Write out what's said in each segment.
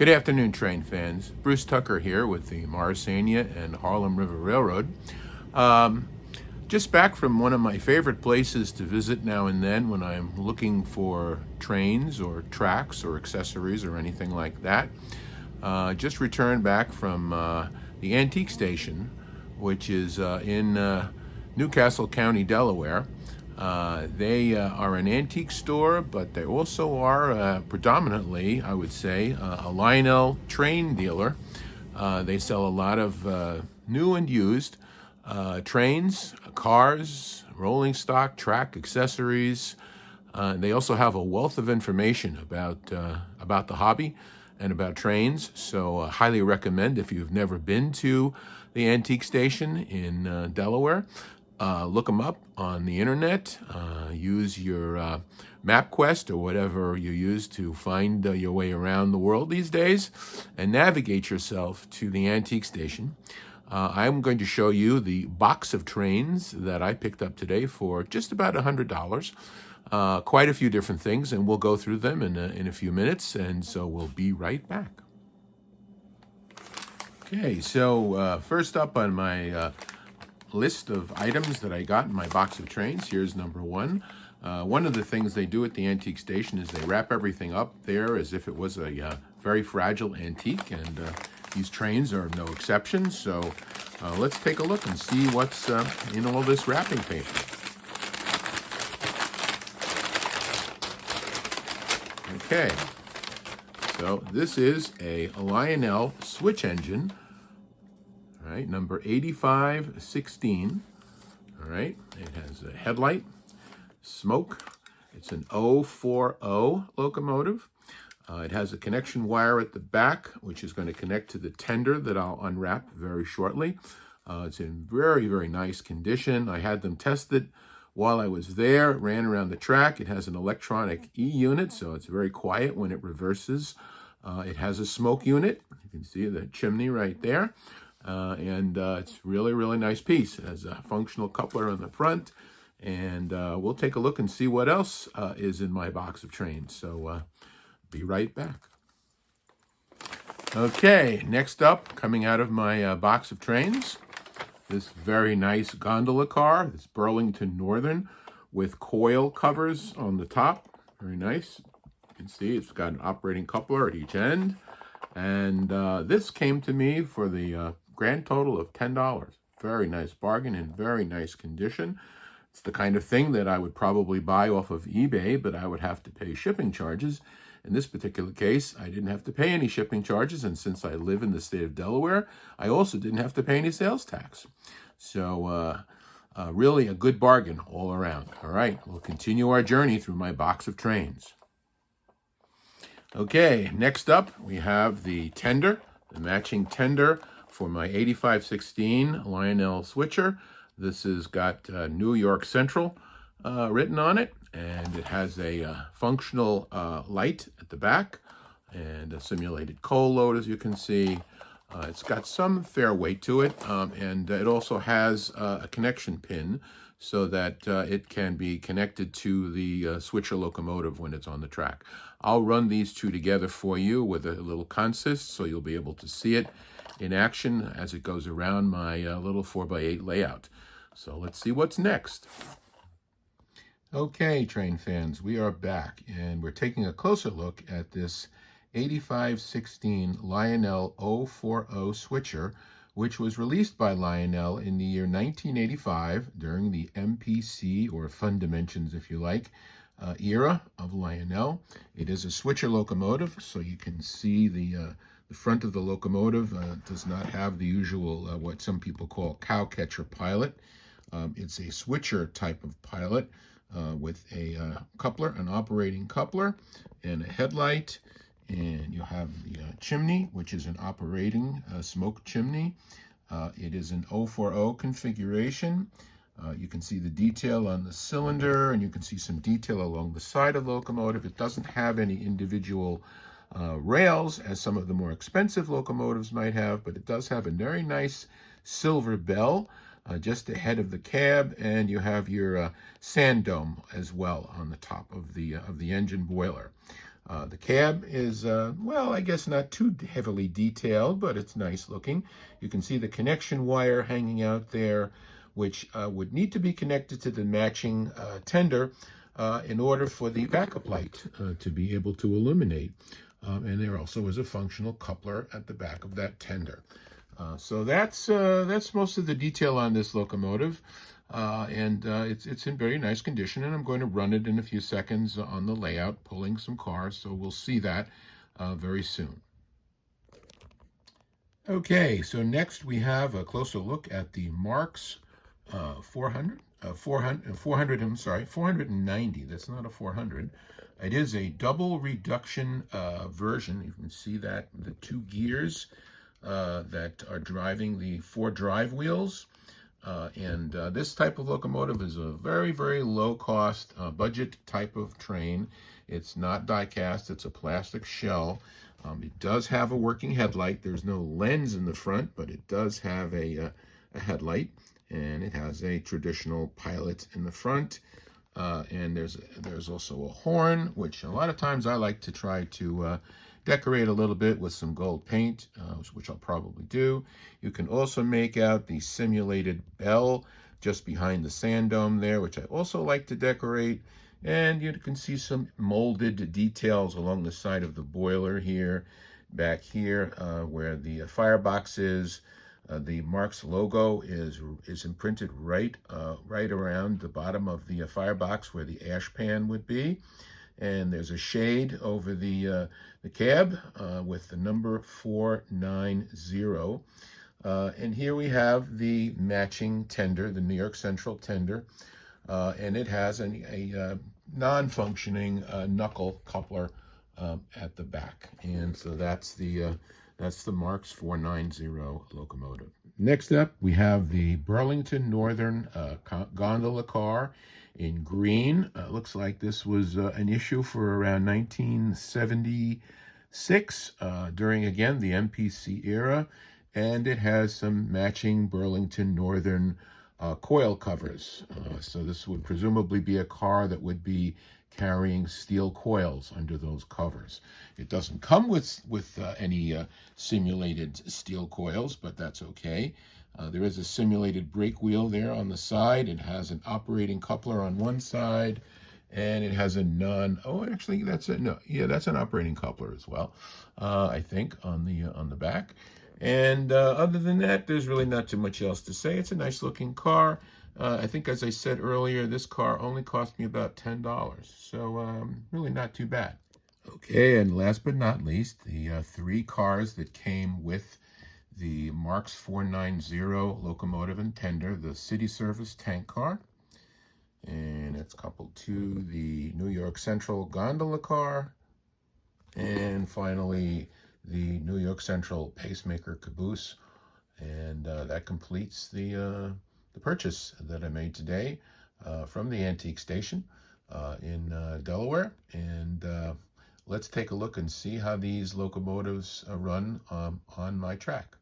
Good afternoon, train fans. Bruce Tucker here with the Morrisania and Harlem River Railroad. Just back from one of my favorite places to visit now and then when I'm looking for trains or tracks or accessories or anything like that. Just returned back from the Antique Station, which is in Newcastle County, Delaware. They are an antique store, but they also are predominantly, I would say, a Lionel train dealer. They sell a lot of new and used trains, cars, rolling stock, track accessories. They also have a wealth of information about the hobby and about trains. So highly recommend if you've never been to the Antique Station in Delaware. Look them up on the internet. Use your MapQuest or whatever you use to find your way around the world these days and navigate yourself to the Antique Station. I'm going to show you the box of trains that I picked up today for just about $100. Quite a few different things, and we'll go through them in a few minutes, and so we'll be right back. Okay, so first up on my list of items that I got in my box of trains. Here's number one. One of the things they do at the Antique Station is they wrap everything up there as if it was a very fragile antique, and these trains are no exception. So let's take a look and see what's in all this wrapping paper. Okay, so this is a Lionel switch engine. All right, number 8516. All right, it has a headlight, smoke. It's an 040 locomotive. It has a connection wire at the back, which is going to connect to the tender that I'll unwrap very shortly. It's in very, very nice condition. I had them tested while I was there, ran around the track. It has an electronic E-unit, so it's very quiet when it reverses. It has a smoke unit. You can see the chimney right there. And it's really, really nice piece. It has a functional coupler on the front, and we'll take a look and see what else is in my box of trains. So be right back. Okay, next up, coming out of my box of trains, this very nice gondola car. This Burlington Northern with coil covers on the top. Very nice. You can see it's got an operating coupler at each end. And this came to me for the grand total of $10. Very nice bargain in very nice condition. It's the kind of thing that I would probably buy off of eBay, but I would have to pay shipping charges. In this particular case, I didn't have to pay any shipping charges, and since I live in the state of Delaware, I also didn't have to pay any sales tax. So really a good bargain all around. All right, we'll continue our journey through my box of trains. Okay, next up we have the tender, the matching tender for my 8516 Lionel switcher. This has got New York Central written on it, and it has a functional light at the back and a simulated coal load, as you can see. It's got some fair weight to it, and it also has a connection pin so that it can be connected to the switcher locomotive when it's on the track. I'll run these two together for you with a little consist so you'll be able to see it in action as it goes around my little 4x8 layout. So let's see what's next. Okay, train fans, we are back, and we're taking a closer look at this 8516 Lionel 040 switcher, which was released by Lionel in the year 1985 during the MPC, or Fundementions if you like, era of Lionel. It is a switcher locomotive, so you can see the front of the locomotive does not have the usual, what some people call cowcatcher pilot. It's a switcher type of pilot with a coupler, an operating coupler, and a headlight. And you have the chimney, which is an operating smoke chimney. It is an 040 configuration. You can see the detail on the cylinder, and you can see some detail along the side of the locomotive. It doesn't have any individual rails, as some of the more expensive locomotives might have, but it does have a very nice silver bell just ahead of the cab, and you have your sand dome as well on the top of the engine boiler. The cab is, well, I guess not too heavily detailed, but it's nice looking. You can see the connection wire hanging out there, which would need to be connected to the matching tender in order for the backup light to be able to illuminate. And there also is a functional coupler at the back of that tender. So that's most of the detail on this locomotive. And it's in very nice condition, and I'm going to run it in a few seconds on the layout, pulling some cars, so we'll see that very soon. Okay, so next we have a closer look at the Marx 490. That's not a 400. It is a double reduction version. You can see that the two gears that are driving the 4 drive wheels. And this type of locomotive is a very, very low-cost budget type of train. It's not die-cast. It's a plastic shell. It does have a working headlight. There's no lens in the front, but it does have a headlight, and it has a traditional pilot in the front. And there's also a horn, which a lot of times I like to try to decorate a little bit with some gold paint, which I'll probably do. You can also make out the simulated bell just behind the sand dome there, which I also like to decorate. And you can see some molded details along the side of the boiler here, back here where the firebox is. The Marx logo is imprinted right around the bottom of the firebox where the ash pan would be. And there's a shade over the cab with the number 490. And here we have the matching tender, the New York Central tender, and it has a non-functioning knuckle coupler at the back. And so that's the Marx 490 locomotive. Next up, we have the Burlington Northern gondola car in green. Looks like this was an issue for around 1976 during, again, the MPC era. And it has some matching Burlington Northern coil covers. So this would presumably be a car that would be carrying steel coils under those covers. It doesn't come with any simulated steel coils, but that's okay. There is a simulated brake wheel there on the side. It has an operating coupler on one side, and it has a that's an operating coupler as well, I think, on the back. And other than that, there's really not too much else to say. It's a nice looking car. I think, as I said earlier, this car only cost me about $10, so really not too bad. Okay, and last but not least, the 3 cars that came with the Marx 490 locomotive and tender, the city service tank car, and it's coupled to the New York Central gondola car, and finally the New York Central pacemaker caboose. And that completes the purchase that I made today from the antique station in Delaware. And let's take a look and see how these locomotives run on my track.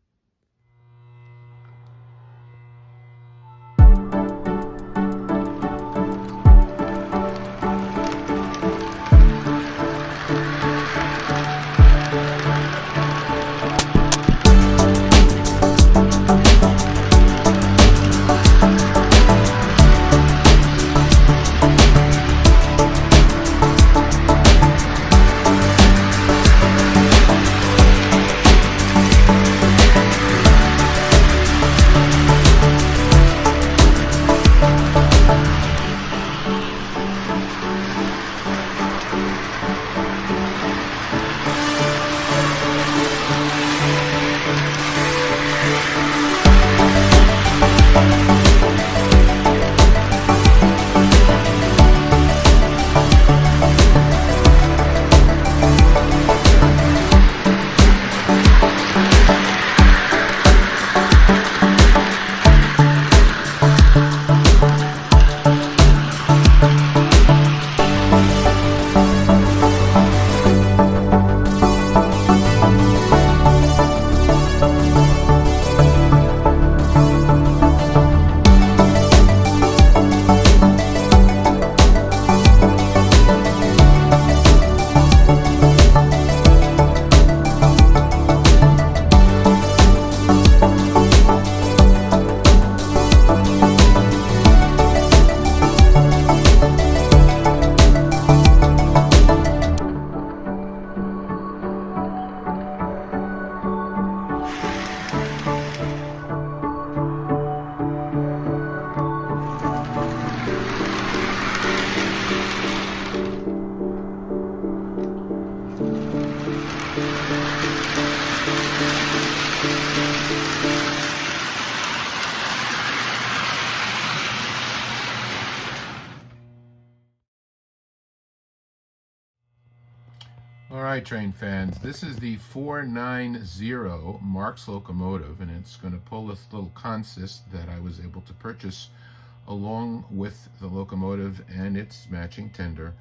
right, train fans, this is the 490 Marx locomotive, and it's going to pull this little consist that I was able to purchase along with the locomotive and its matching tender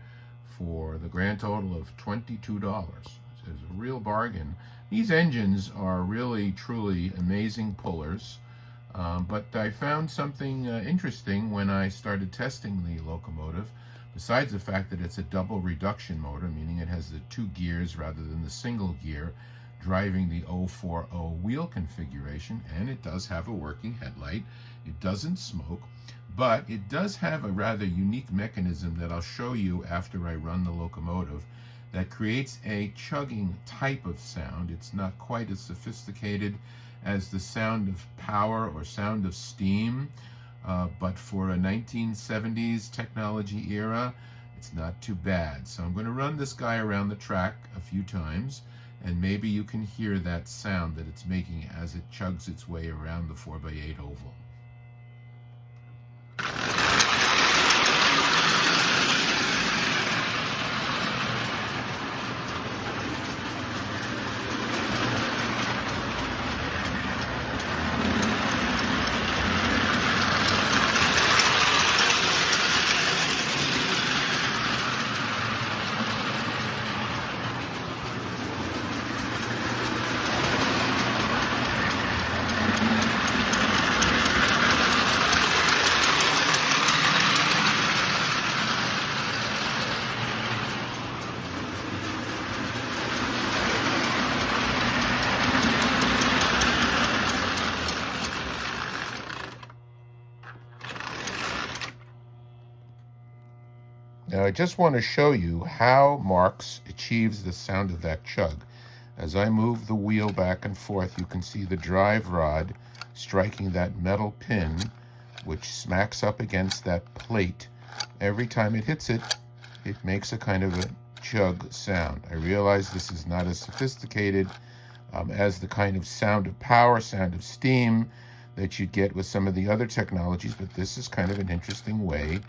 for the grand total of $22. It's a real bargain. These engines are really, truly amazing pullers, but I found something interesting when I started testing the locomotive. Besides the fact that it's a double reduction motor, meaning it has the 2 gears rather than the single gear driving the 040 wheel configuration, and it does have a working headlight. It doesn't smoke, but it does have a rather unique mechanism that I'll show you after I run the locomotive that creates a chugging type of sound. It's not quite as sophisticated as the sound of power or sound of steam. But for a 1970s technology era, it's not too bad. So I'm going to run this guy around the track a few times, and maybe you can hear that sound that it's making as it chugs its way around the 4x8 oval. Now I just want to show you how Marx achieves the sound of that chug. As I move the wheel back and forth, you can see the drive rod striking that metal pin, which smacks up against that plate. Every time it hits it, it makes a kind of a chug sound. I realize this is not as sophisticated as the kind of sound of power, sound of steam that you'd get with some of the other technologies, but this is kind of an interesting way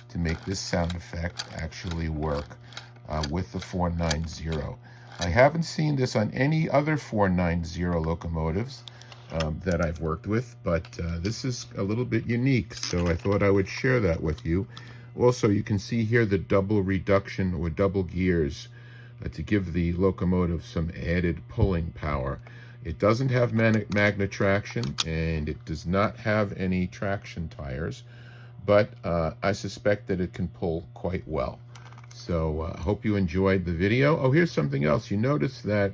to make this sound effect actually work with the 490. I haven't seen this on any other 490 locomotives that I've worked with, but this is a little bit unique, so I thought I would share that with you. Also, you can see here the double reduction or double gears to give the locomotive some added pulling power. It doesn't have magnet traction, and it does not have any traction tires, but I suspect that it can pull quite well. So I hope you enjoyed the video. Oh, here's something else. You notice that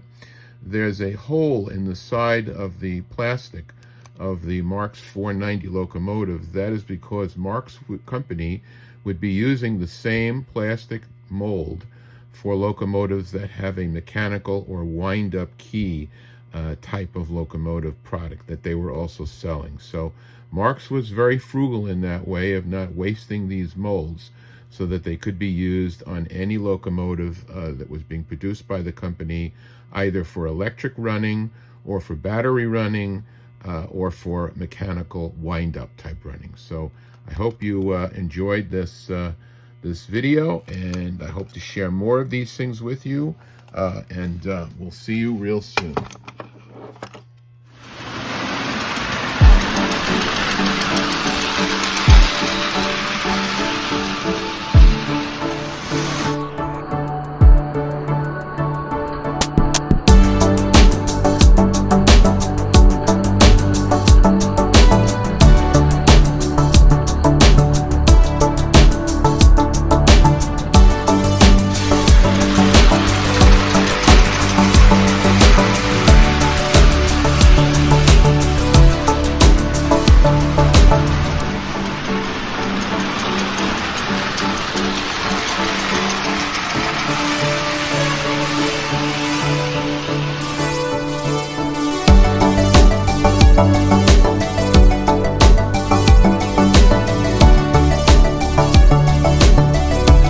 there's a hole in the side of the plastic of the Marx 490 locomotive. That is because Marx Company would be using the same plastic mold for locomotives that have a mechanical or wind-up key type of locomotive product that they were also selling. So Marx was very frugal in that way of not wasting these molds so that they could be used on any locomotive that was being produced by the company, either for electric running or for battery running or for mechanical wind-up type running. So I hope you enjoyed this video, and I hope to share more of these things with you, and we'll see you real soon.